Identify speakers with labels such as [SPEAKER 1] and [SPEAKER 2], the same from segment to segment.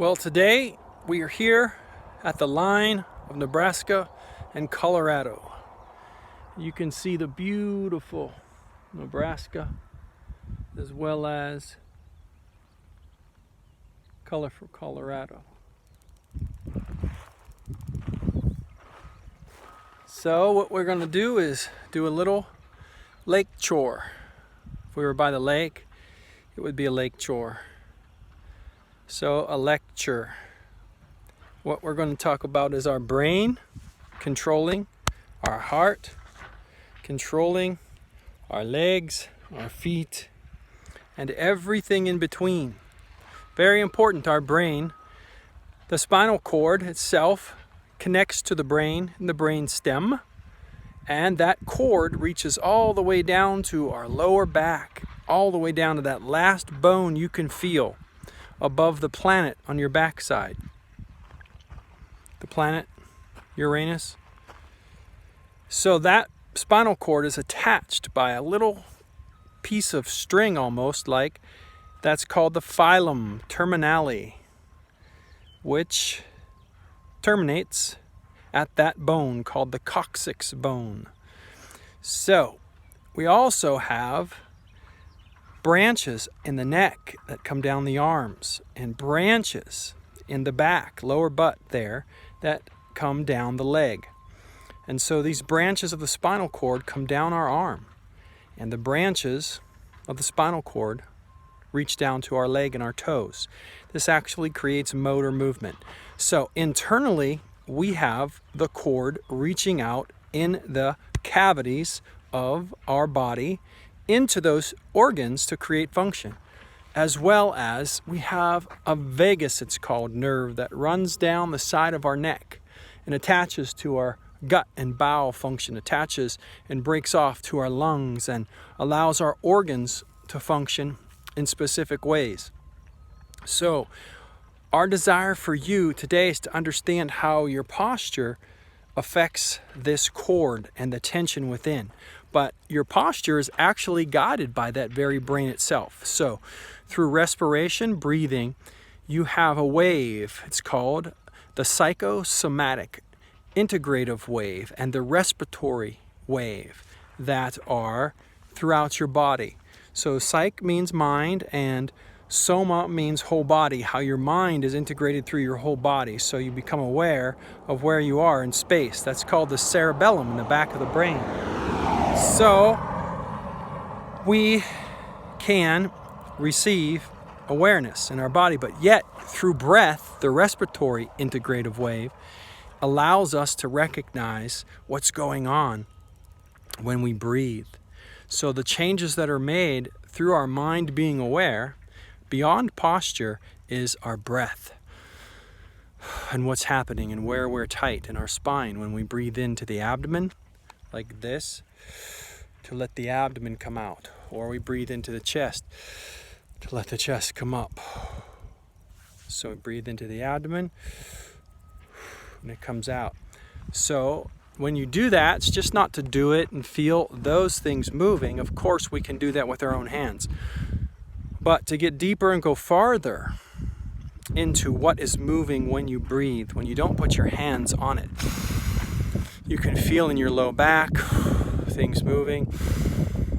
[SPEAKER 1] Well, today we are here at the line of Nebraska and Colorado. You can see the beautiful Nebraska as well as colorful Colorado. So what we're going to do is do a little lake chore. If we were by the lake, it would be a lake chore. So a lecture. What we're going to talk about is our brain controlling our heart, controlling our legs, our feet, and everything in between. Very important, our brain. The spinal cord itself connects to the brain and the brain stem, and that cord reaches all the way down to our lower back, all the way down to that last bone you can feel above the planet on your backside. The planet Uranus. So that spinal cord is attached by a little piece of string, almost like, that's called the phylum terminale, which terminates at that bone called the coccyx bone. So we also have branches in the neck that come down the arms, and branches in the back, lower butt there, that come down the leg. And so these branches of the spinal cord come down our arm, and the branches of the spinal cord reach down to our leg and our toes. This actually creates motor movement. So internally, we have the cord reaching out in the cavities of our body into those organs to create function, as well as we have a vagus, it's called, nerve that runs down the side of our neck and attaches to our gut and bowel function, attaches and breaks off to our lungs and allows our organs to function in specific ways. So our desire for you today is to understand how your posture affects this cord and the tension within. But your posture is actually guided by that very brain itself. So through respiration, breathing, you have a wave. It's called the psychosomatic integrative wave and the respiratory wave that are throughout your body. So psych means mind, and soma means whole body, how your mind is integrated through your whole body. So you become aware of where you are in space. That's called the cerebellum in the back of the brain. So we can receive awareness in our body, but yet through breath, the respiratory integrative wave allows us to recognize what's going on when we breathe. So the changes that are made through our mind being aware, beyond posture, is our breath and what's happening and where we're tight in our spine when we breathe into the abdomen like this to let the abdomen come out, or we breathe into the chest to let the chest come up. So we breathe into the abdomen and it comes out. So when you do that, it's just not to do it and feel those things moving. Of course, we can do that with our own hands. But to get deeper and go farther into what is moving when you breathe, when you don't put your hands on it, you can feel in your low back things moving.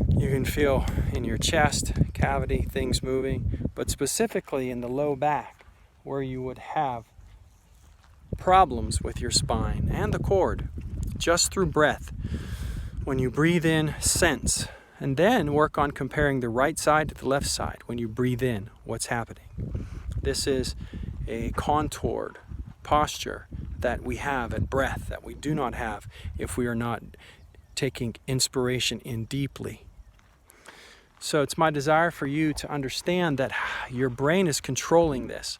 [SPEAKER 1] You can feel in your chest cavity things moving, but specifically in the low back where you would have problems with your spine and the cord, just through breath. When you breathe in, sense, and then work on comparing the right side to the left side. When you breathe in, what's happening? This is a contoured posture that we have at breath that we do not have if we are not taking inspiration in deeply. So it's my desire for you to understand that your brain is controlling this.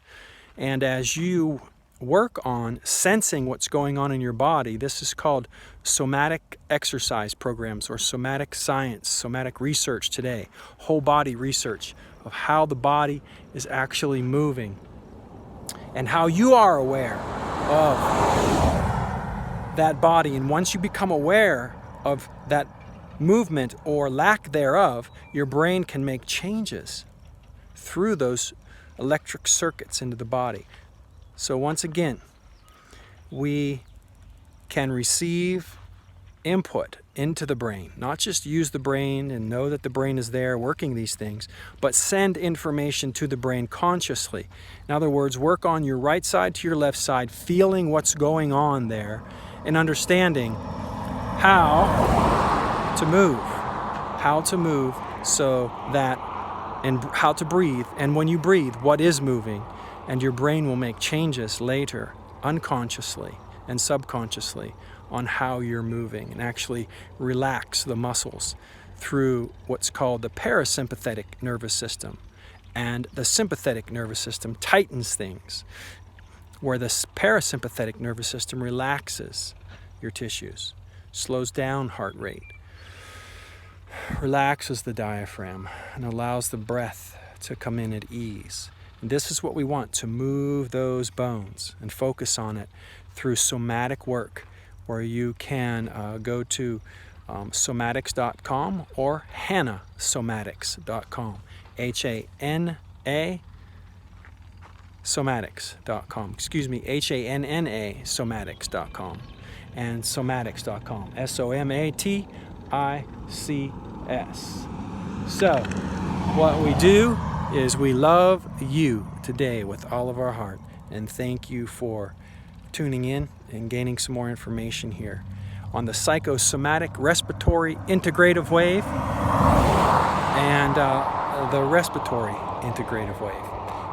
[SPEAKER 1] And as you work on sensing what's going on in your body, this is called somatic exercise programs or somatic science, somatic research today, whole body research of how the body is actually moving and how you are aware of that body. And once you become aware of that movement or lack thereof, your brain can make changes through those electric circuits into the body. So once again, we can receive input into the brain, not just use the brain and know that the brain is there working these things, but send information to the brain consciously. In other words, work on your right side to your left side, feeling what's going on there and understanding how to move so that, and how to breathe, and when you breathe, what is moving, and your brain will make changes later, unconsciously and subconsciously, on how you're moving, and actually relax the muscles through what's called the parasympathetic nervous system. And the sympathetic nervous system tightens things, where the parasympathetic nervous system relaxes your tissues, slows down heart rate, relaxes the diaphragm, and allows the breath to come in at ease. And this is what we want, to move those bones and focus on it through somatic work, where you can go to somatics.com or hannasomatics.com, H-A-N-A somatics.com, H-A-N-N-A somatics.com, and somatics.com, S-O-M-A-T-I-C-S. So what we do is we love you today with all of our heart, and thank you for tuning in and gaining some more information here on the psychosomatic respiratory integrative wave and the respiratory integrative wave.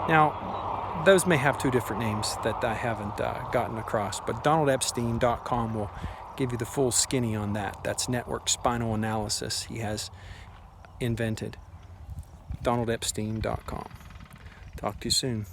[SPEAKER 1] Now, those may have two different names that I haven't gotten across, but DonaldEpstein.com will give you the full skinny on that. That's network spinal analysis he has invented. DonaldEpstein.com. Talk to you soon.